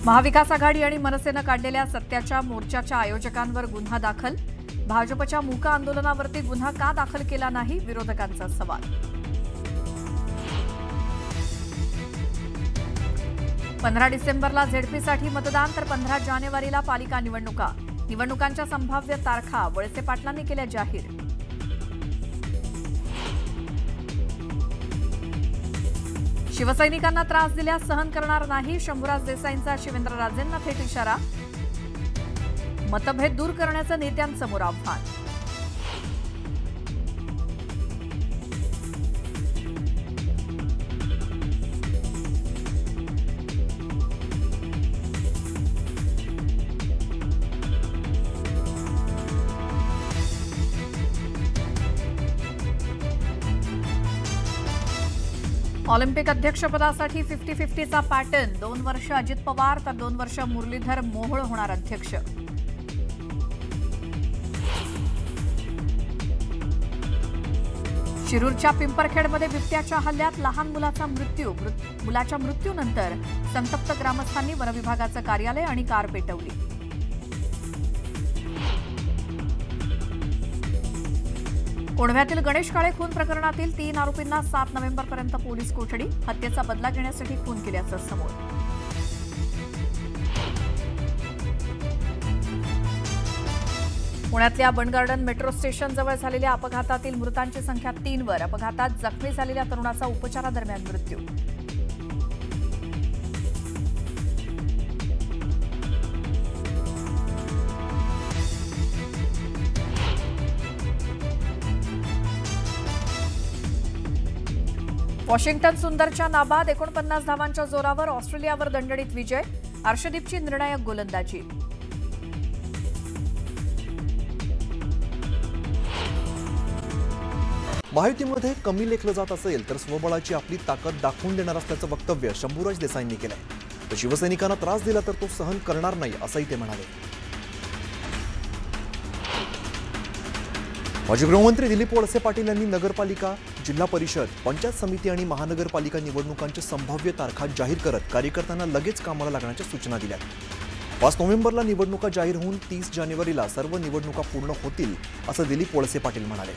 महाविकास आघाडी आणि मनसेनं काढलेल्या सत्याच्या मोर्चाच्या आयोजकांवर गुन्हा दाखल। भाजपच्या मूक आंदोलनावरती गुन्हा का दाखल केला नाही, विरोधकांचा सवाल। 15 डिसेंबरला झेडपीसाठी मतदान तर 15 जानेवारीला पालिका निवडणुका। निवडणुकांच्या संभाव्य तारखा वळसे पाटलांनी केल्या जाहीर। शिवसैनिकांना त्रास दिल्यास सहन करणार नाही, शंभूराज देसाईंचा शिवेंद्रराजेंना थेट इशारा। मतभेद दूर करण्याचं नेत्यांसमोर आव्हान। ऑलिम्पिक अध्यक्षपदासाठी 50-50चा पॅटर्न। 2 वर्ष अजित पवार तर 2 वर्ष मुरलीधर मोहोळ होणार अध्यक्ष। शिरूरच्या पिंपरखेडमध्ये बिबट्याच्या हल्ल्यात लहान मुलाचा मृत्यू। मुलाच्या मृत्यूनंतर संतप्त ग्रामस्थांनी वनविभागाचं कार्यालय आणि कार पेटवली। कोंढव्यातील गणेश काळे खून प्रकरणातील 3 आरोपींना 7 नोव्हेंबरपर्यंत पोलीस कोठडी। हत्येचा बदला घेण्यासाठी खून केल्याचं समोर। पुण्यातल्या बंडगार्डन मेट्रो स्टेशन जवळ झालेल्या अपघातातील मृतांची संख्या 3 वर। अपघातात जखमी झालेल्या तरुणाचा उपचारादरम्यान मृत्यू। वॉशिंग्टन सुंदरच्या नाबाद 49 धावांच्या जोरावर ऑस्ट्रेलियावर दणदणीत विजय। अर्शदीपची निर्णायक गोलंदाजी। महायुतीमध्ये कमी लेखलं जात असेल तर स्वबळाची आपली ताकद दाखवून देणार असल्याचं वक्तव्य शंभूराज देसाईंनी केलंय। तर शिवसैनिकांना त्रास दिला तर तो सहन करणार नाही असंही ते म्हणाले। माजी गृहमंत्री दिलीप वळसे पाटील यांनी नगरपालिका, जिल्हा परिषद, पंचायत समिती आणि महानगरपालिका निवडणुकांच्या संभाव्य तारखा जाहीर करत कार्यकर्त्यांना लगेच कामाला लागण्याच्या सूचना दिल्या। 5 नोव्हेंबरला निवडणुका जाहीर होऊन 30 जानेवारीला सर्व निवडणुका पूर्ण होतील असं दिलीप वळसे पाटील म्हणाले।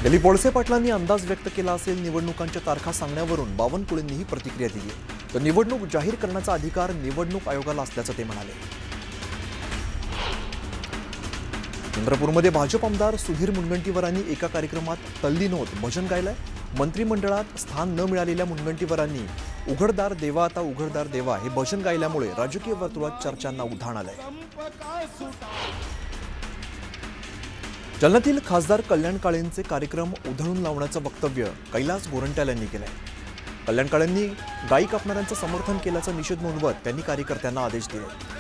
दिलीप वळसे पाटलांनी अंदाज व्यक्त केला असेल निवडणुकांच्या तारखा सांगण्यावरून बावनकुळेंनीही प्रतिक्रिया दिली। तर निवडणूक जाहीर करण्याचा अधिकार निवडणूक आयोगाला असल्याचं ते म्हणाले। चंद्रपूरमध्ये भाजप आमदार सुधीर मुनगंटीवारांनी एका कार्यक्रमात तल्लीन होत भजन गायलंय। मंत्रिमंडळात स्थान न मिळालेल्या मुनगंटीवारांनी उघडदार देवा आता उघडदार देवा हे भजन गायल्यामुळे राजकीय वर्तुळात चर्चांना उधाण आलंय। जालन्यातील खासदार कल्याण काळेंचे कार्यक्रम उधळून लावण्याचं वक्तव्य कैलास गोरंट्याल यांनी केलंय। कल्याण काळेंनी गायी कापणाऱ्यांचं समर्थन केल्याचा निषेध नोंदवत त्यांनी कार्यकर्त्यांना आदेश दिले।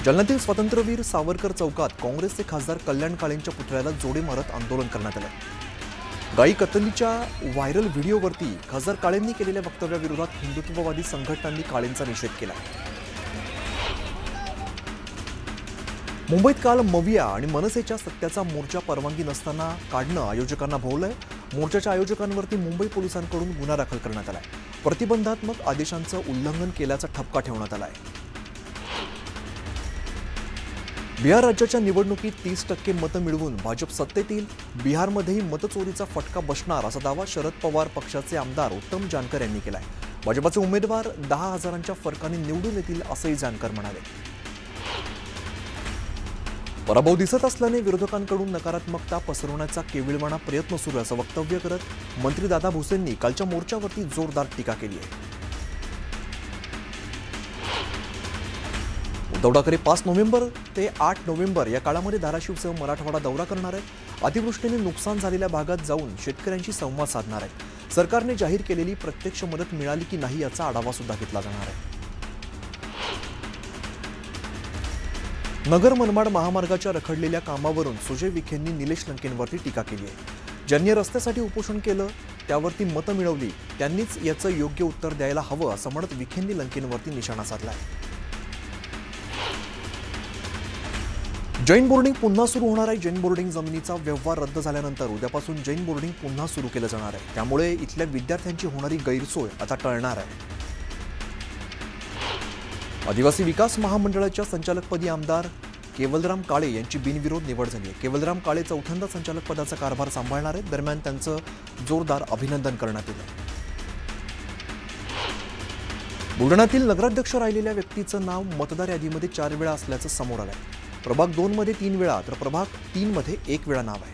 जालन्यातील स्वातंत्र्यवीर सावरकर चौकात काँग्रेसचे खासदार कल्याण काळेंच्या पुतळ्याला जोडे मारत आंदोलन करण्यात आलं। गायी कत्तलीच्या व्हायरल व्हिडिओवरती खासदार काळेंनी केलेल्या वक्तव्याविरोधात हिंदुत्ववादी संघटनांनी काळेंचा निषेध केला। मुंबईत काल मविया आणि मनसेच्या सत्याचा मोर्चा परवानगी नसताना काढणं आयोजकांना भोवलंय। मोर्चाच्या आयोजकांवरती मुंबई पोलिसांकडून गुन्हा दाखल करण्यात आलाय। प्रतिबंधात्मक आदेशांचं उल्लंघन केल्याचा ठपका ठेवण्यात आलाय। बिहार राज्याच्या निवडणुकीत 30% मतं मिळवून भाजप सत्तेत येईल। बिहारमध्येही मतचोरीचा फटका बसणार असा दावा शरद पवार पक्षाचे आमदार उत्तम जानकर यांनी केलाय। भाजपचे उमेदवार 10,000च्या फरकाने निवडून येतील असंही जानकर म्हणाले। पराभव दिसत असल्याने विरोधकांकडून नकारात्मकता पसरवण्याचा केविलवाणा प्रयत्न सुरू असं वक्तव्य करत मंत्री दादा भुसेंनी कालच्या मोर्चावरती जोरदार टीका केली आहे। उद्धव ठाकरे 5 नोव्हेंबर ते 8 नोव्हेंबर या काळामध्ये धाराशिवसह मराठवाडा दौरा करणार आहेत। अतिवृष्टीने नुकसान झालेल्या भागात जाऊन शेतकऱ्यांशी संवाद साधणार आहेत। सरकारने जाहीर केलेली प्रत्यक्ष मदत मिळाली की नाही याचा आढावा सुद्धा घेतला जाणार आहे। नगर मनमाड महामार्गाच्या रखडलेल्या कामावरून सुजय विखेंनी निलेश लंकेंवरती टीका केली आहे। ज्यांनी रस्त्यासाठी उपोषण केलं त्यावरती मतं मिळवली त्यांनीच याचं योग्य उत्तर द्यायला हवं असं म्हणत विखेंनी लंकेंवरती निशाणा साधलाय। जैन बोर्डिंग पुन्हा सुरू होणार आहे. जैन बोर्डिंग जमिनीचा व्यवहार रद्द झाल्यानंतर उद्यापासून जैन बोर्डिंग पुन्हा सुरू केलं जाणार आहे. त्यामुळे इथल्या विद्यार्थ्यांची होणारी गैरसोय आता टळणार आहे. आदिवासी विकास महामंडळाच्या संचालकपदी आमदार केवलराम काळे यांची बिनविरोध निवड झाली आहे. केवलराम काळे चौथ्यांदा संचालक पदाचा कारभार सांभाळणार आहेत. दरम्यान त्यांचं जोरदार अभिनंदन करण्यात येतं. बुलढाण्यातील नगराध्यक्ष राहिलेल्या व्यक्तीचं नाव मतदार यादीमध्ये 4 वेळा असल्याचं समोर आलंय. प्रभाग 2 मध्ये 3 वेळा तर प्रभाग 3 मध्ये 1 वेळा नाव आहे.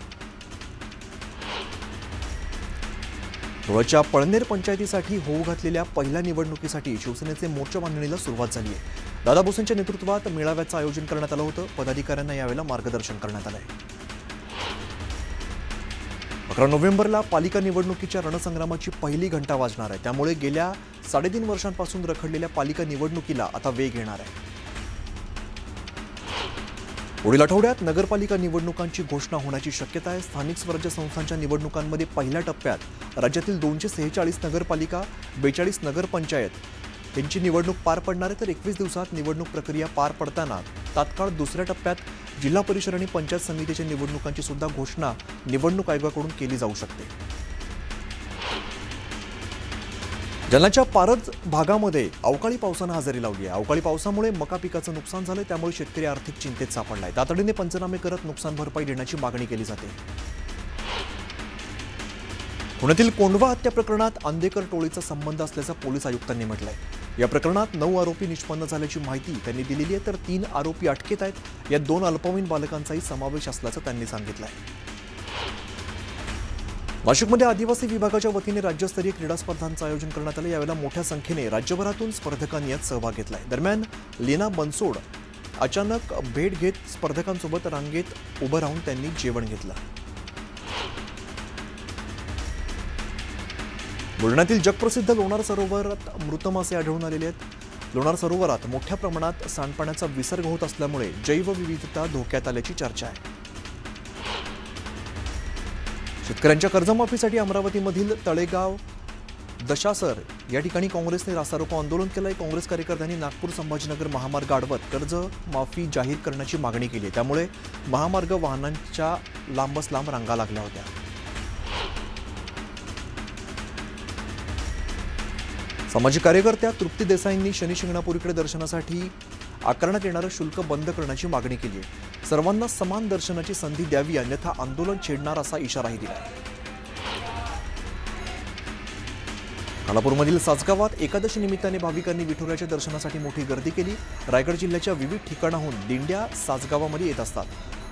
धुळ्याच्या पळनेर पंचायतीसाठी होऊ घातलेल्या पहिल्या निवडणुकीसाठी शिवसेनेचे मोर्चा बांधणीला सुरुवात झाली आहे. दादा भुसेंच्या नेतृत्वात मेळाव्याचं आयोजन करण्यात आलं होतं. पदाधिकाऱ्यांना यावेळेला मार्गदर्शन करण्यात आलंय. 11 नोव्हेंबरला पालिका निवडणुकीच्या रणसंग्रामाची पहिली घंटा वाजणार आहे. त्यामुळे गेल्या 3.5 वर्षांपासून रखडलेल्या पालिका निवडणुकीला आता वेग येणार आहे. पुढील आठवड्यात नगरपालिका निवडणुकांची घोषणा होण्याची शक्यता आहे. स्थानिक स्वराज्य संस्थांच्या निवडणुकांमध्ये पहिल्या टप्प्यात राज्यातील 246 नगरपालिका, 42 नगरपंचायत यांची निवडणूक पार पडणार आहे. तर 21 दिवसात निवडणूक प्रक्रिया पार पडताना तात्काळ दुसऱ्या टप्प्यात जिल्हा परिषद आणि पंचायत समितीच्या निवडणुकांची सुद्धा घोषणा निवडणूक आयोगाकडून केली जाऊ शकते. जालन्याच्या पारज भागामध्ये अवकाळी पावसानं हजेरी लावली आहे. अवकाळी पावसामुळे मका पिकाचं नुकसान झालं. त्यामुळे शेतकरी आर्थिक चिंतेत सापडलाय. तातडीने पंचनामे करत नुकसान भरपाई देण्याची मागणी केली जाते. पुण्यातील कोंढवा हत्या प्रकरणात अंधेकर टोळीचा संबंध असल्याचं पोलीस आयुक्तांनी म्हटलंय. या प्रकरणात 9 आरोपी निष्पन्न झाल्याची माहिती त्यांनी दिलेली आहे. तर 3 आरोपी अटकेत आहेत. यात 2 अल्पवयीन बालकांचाही समावेश असल्याचं त्यांनी सांगितलंय. नाशिकमध्ये आदिवासी विभागाच्या वतीने राज्यस्तरीय क्रीडा स्पर्धांचं आयोजन करण्यात आलं. यावेळेला मोठ्या संख्येने राज्यभरातून स्पर्धकांनी यात सहभाग घेतलाय. दरम्यान लीना बनसोड अचानक भेट घेत स्पर्धकांसोबत रांगेत उभं राहून त्यांनी जेवण घेतलं. बुलढाण्यातील जगप्रसिद्ध लोणार सरोवरात मृत मासे आढळून आलेले आहेत. लोणार सरोवरात मोठ्या प्रमाणात सांडपाण्याचा विसर्ग होत असल्यामुळे जैवविविधता धोक्यात आल्याची चर्चा आहे. शेतकऱ्यांच्या कर्जमाफीसाठी अमरावतीमधील तळेगाव दशासर या ठिकाणी काँग्रेसने रास्तारोको आंदोलन केलंय. काँग्रेस कार्यकर्त्यांनी नागपूर संभाजीनगर महामार्ग अडवत कर्जमाफी जाहीर करण्याची मागणी केली आहे. त्यामुळे महामार्ग वाहनांच्या लांबच लांब रांगा लागल्या होत्या. सामाजिक कार्यकर्त्या तृप्ती देसाईंनी शनी शिंगणापूरकडे दर्शनासाठी आकारण्यात येणारं शुल्क बंद करण्याची मागणी केली आहे. सर्वांना समान दर्शनाची संधी द्यावी अन्यथा आंदोलन छेडणार असा इशाराही दिला. खालापूरमधील सासगावात एकादशी निमित्ताने भाविकांनी विठुरायाच्या दर्शनासाठी मोठी गर्दी केली. रायगड जिल्ह्याच्या विविध ठिकाणाहून दिंड्या सासगावामध्ये येत असतात.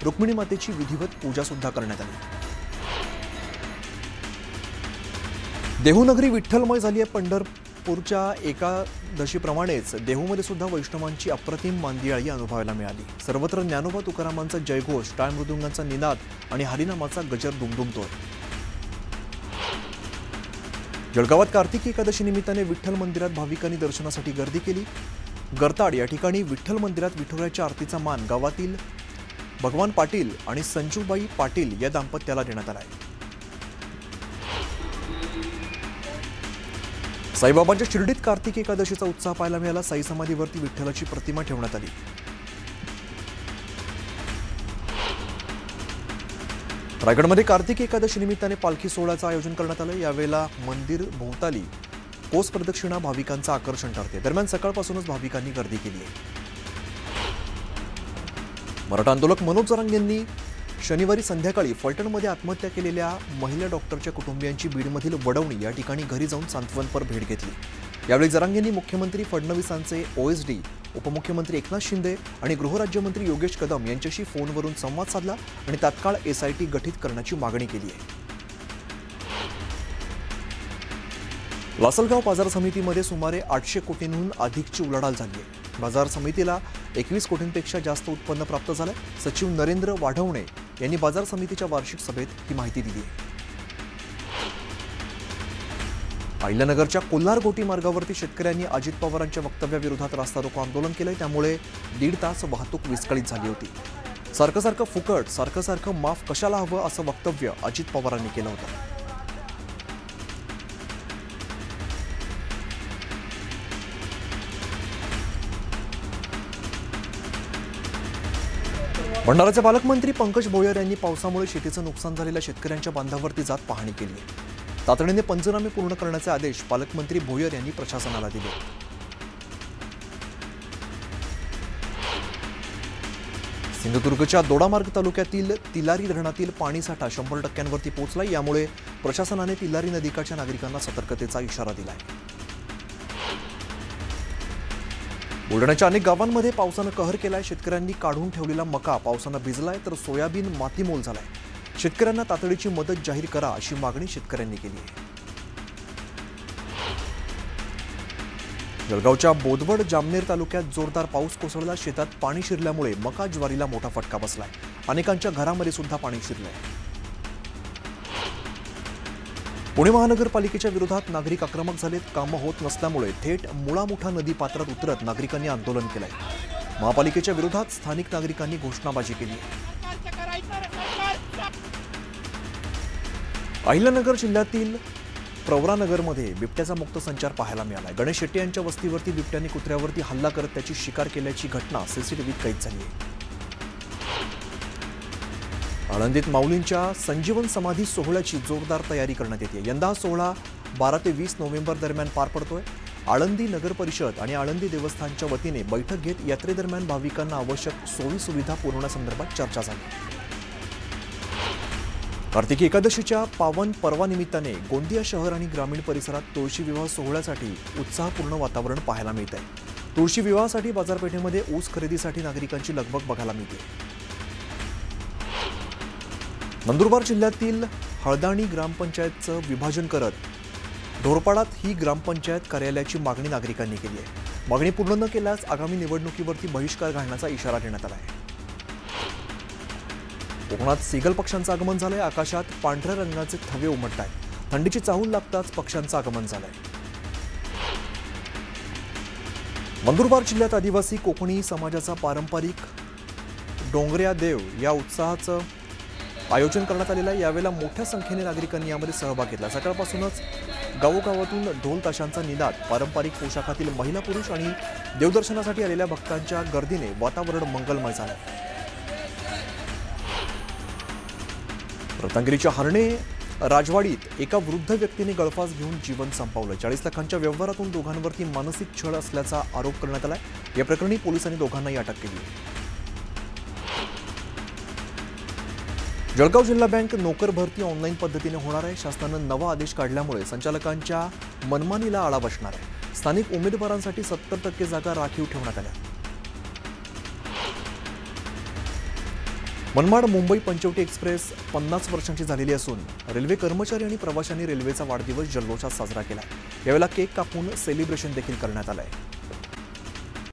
रुक्मिणी मातेची विधिवत पूजा सुद्धा करण्यात आली. देहूनगरी विठ्ठलमय झाली आहे. पंढरपूरच्या एकादशीप्रमाणेच देहूमध्ये सुद्धा वैष्णवांची अप्रतिम मांदियाळी अनुभवायला मिळाली. सर्वत्र ज्ञानोबा तुकारामांचा जयघोष, टाळ मृदुंगांचा निनाद आणि हरिनामाचा गजर दुमदुमतोय. जळगावात कार्तिकी एकादशी निमित्ताने विठ्ठल मंदिरात भाविकांनी दर्शनासाठी गर्दी केली. गरताड या ठिकाणी विठ्ठल मंदिरात विठुरायाच्या आरतीचा मान गावातील भगवान पाटील आणि संजूबाई पाटील या दाम्पत्याला देण्यात आला आहे. साईबाबांच्या शिर्डीत कार्तिकी एकादशीचा उत्साह पाहायला मिळाला. साई समाधीवरती विठ्ठलाची प्रतिमा ठेवण्यात आली. रायगडमध्ये कार्तिकी एकादशी निमित्ताने पालखी सोहळ्याचं आयोजन करण्यात आलं. यावेळेला मंदिर भोवताली कोस प्रदक्षिणा भाविकांचं आकर्षण ठरते. दरम्यान सकाळपासूनच भाविकांनी गर्दी केली आहे. मराठा आंदोलक मनोज जरांगे यांनी शनिवारी संध्याकाळी फलटणमध्ये आत्महत्या केलेल्या महिला डॉक्टरच्या कुटुंबियांची बीडमधील वडवणी या ठिकाणी घरी जाऊन सांत्वनपर भेट घेतली. यावेळी जरांगेंनी मुख्यमंत्री फडणवीसांचे OSD, उपमुख्यमंत्री एकनाथ शिंदे आणि गृहराज्यमंत्री योगेश कदम यांच्याशी फोनवरून संवाद साधला आणि तात्काळ SIT गठीत करण्याची मागणी केली आहे. लासलगाव बाजार समितीमध्ये सुमारे 800 कोटींहून अधिकची उलाढाल झाली आहे. बाजार समितीला 21 कोटींपेक्षा जास्त उत्पन्न प्राप्त झालं. सचिव नरेंद्र वाढवणे यांनी बाजार समितीच्या वार्षिक सभेत ही माहिती दिली आहे. अहिल्यानगरच्या कोल्हार गोटी मार्गावरती शेतकऱ्यांनी अजित पवारांच्या वक्तव्याविरोधात रास्तारोको आंदोलन केलंय. त्यामुळे 1.5 तास वाहतूक विस्कळीत झाली होती. सारखं फुकट, सारखं माफ कशाला हवं असं वक्तव्य अजित पवारांनी केलं होतं. भंडाराचे पालकमंत्री पंकज भोयर यांनी पावसामुळे शेतीचं नुकसान झालेल्या शेतकऱ्यांच्या बांधावरती जात पाहणी केली आहे। तातडीने पंचनामे पूर्ण करण्याचे आदेश पालकमंत्री भोयर यांनी प्रशासनाला दिले। सिंधुदुर्गच्या दोडामार्ग तालुक्यातील तिलारी धरणातील पाणीसाठा 100% पोहोचला। यामुळे प्रशासनाने तिलारी नदीकाठच्या नागरिकांना सतर्कतेचा इशारा दिला आहे। बुलढाण्याच्या अनेक गावांमध्ये पावसानं कहर केलाय। शेतकऱ्यांनी काढून ठेवलेला मका पावसानं भिजलाय तर सोयाबीन मातीमोल झालाय। शेतकऱ्यांना तातडीची मदत जाहीर करा अशी मागणी शेतकऱ्यांनी केली आहे। जळगावच्या बोदवड जामनेर तालुक्यात जोरदार पाऊस कोसळला। शेतात पाणी शिरल्यामुळे मका ज्वारीला मोठा फटका बसलाय। अनेकांच्या घरामध्ये सुद्धा पाणी शिरलंय। पुणे महानगरपालिकेच्या विरोधात नागरिक आक्रमक झालेत। कामं होत नसल्यामुळे थेट मुळामुठा नदी पात्रात उतरत नागरिकांनी आंदोलन केलंय। महापालिकेच्या विरोधात स्थानिक नागरिकांनी घोषणाबाजी केली आहे। अहिल्यानगर जिल्ह्यातील प्रवरानगरमध्ये बिबट्याचा मुक्त संचार पाहायला मिळाला। गणेश शेट्टी यांच्या वस्तीवरती बिबट्याने कुत्र्यावरती हल्ला करत त्याची शिकार केल्याची घटना सीसीटीव्हीत कैद झाली आहे। आळंदीत माऊलींच्या संजीवन समाधी सोहळ्याची जोरदार तयारी करण्यात येते। यंदा हा सोहळा 12 ते 20 नोव्हेंबर दरम्यान पार पडतोय। आळंदी नगर परिषद आणि आळंदी देवस्थानच्या वतीने बैठक घेत यात्रेदरम्यान भाविकांना आवश्यक सोयी सुविधा पुरवण्यासंदर्भात चर्चा झाली। कार्तिकी एकादशीच्या पावन पर्वानिमित्ताने गोंदिया शहर आणि ग्रामीण परिसरात तुळशी विवाह सोहळ्यासाठी उत्साहपूर्ण वातावरण पाहायला मिळत आहे। तुळशी विवाहासाठी बाजारपेठेमध्ये ऊस खरेदीसाठी नागरिकांची लगबग बघायला मिळते। नंदुरबार जिल्ह्यातील हळदाणी ग्रामपंचायतचं विभाजन करत ढोरपाडात ही ग्रामपंचायत कार्यालयाची मागणी नागरिकांनी केली आहे। मागणी पूर्ण न केल्यास आगामी निवडणुकीवरती बहिष्कार घालण्याचा इशारा देण्यात आला आहे। कोकणात सीगल पक्ष्यांचं आगमन झालंय। आकाशात पांढऱ्या रंगाचे थवे उमटत आहेत। थंडीची चाहूल लागताच पक्ष्यांचं आगमन झालंय। नंदुरबार जिल्ह्यात आदिवासी कोकणी समाजाचा पारंपरिक डोंगऱ्या देव या उत्सवाचं आयोजन करण्यात आलेलं आहे। यावेळेला मोठ्या संख्येने नागरिकांनी यामध्ये सहभाग घेतला। सकाळपासूनच गावोगावातून ढोल ताशांचा निनाद, पारंपरिक पोशाखातील महिला पुरुष आणि देवदर्शनासाठी आलेल्या भक्तांच्या गर्दीने वातावरण मंगलमय झालं। रत्नागिरीच्या हरणे राजवाडीत एका वृद्ध व्यक्तीने गळफास घेऊन जीवन संपवलं। 40 लाखांच्या व्यवहारातून दोघांवरती मानसिक छळ असल्याचा आरोप करण्यात आलाय। या प्रकरणी पोलिसांनी दोघांनाही अटक केली आहे। जळगाव जिल्हा बँक नोकर भरती ऑनलाईन पद्धतीने होणार आहे। शासनानं नवा आदेश काढल्यामुळे संचालकांच्या मनमानीला आळा बसणार आहे। स्थानिक उमेदवारांसाठी 70% जागा राखीव ठेवण्यात आल्या। मनमाड मुंबई पंचवटी एक्सप्रेस 50 वर्षांची झालेली असून रेल्वे कर्मचारी आणि प्रवाशांनी रेल्वेचा वाढदिवस जल्लोषात साजरा केला। यावेळेला केक कापून सेलिब्रेशन देखील करण्यात आलंय।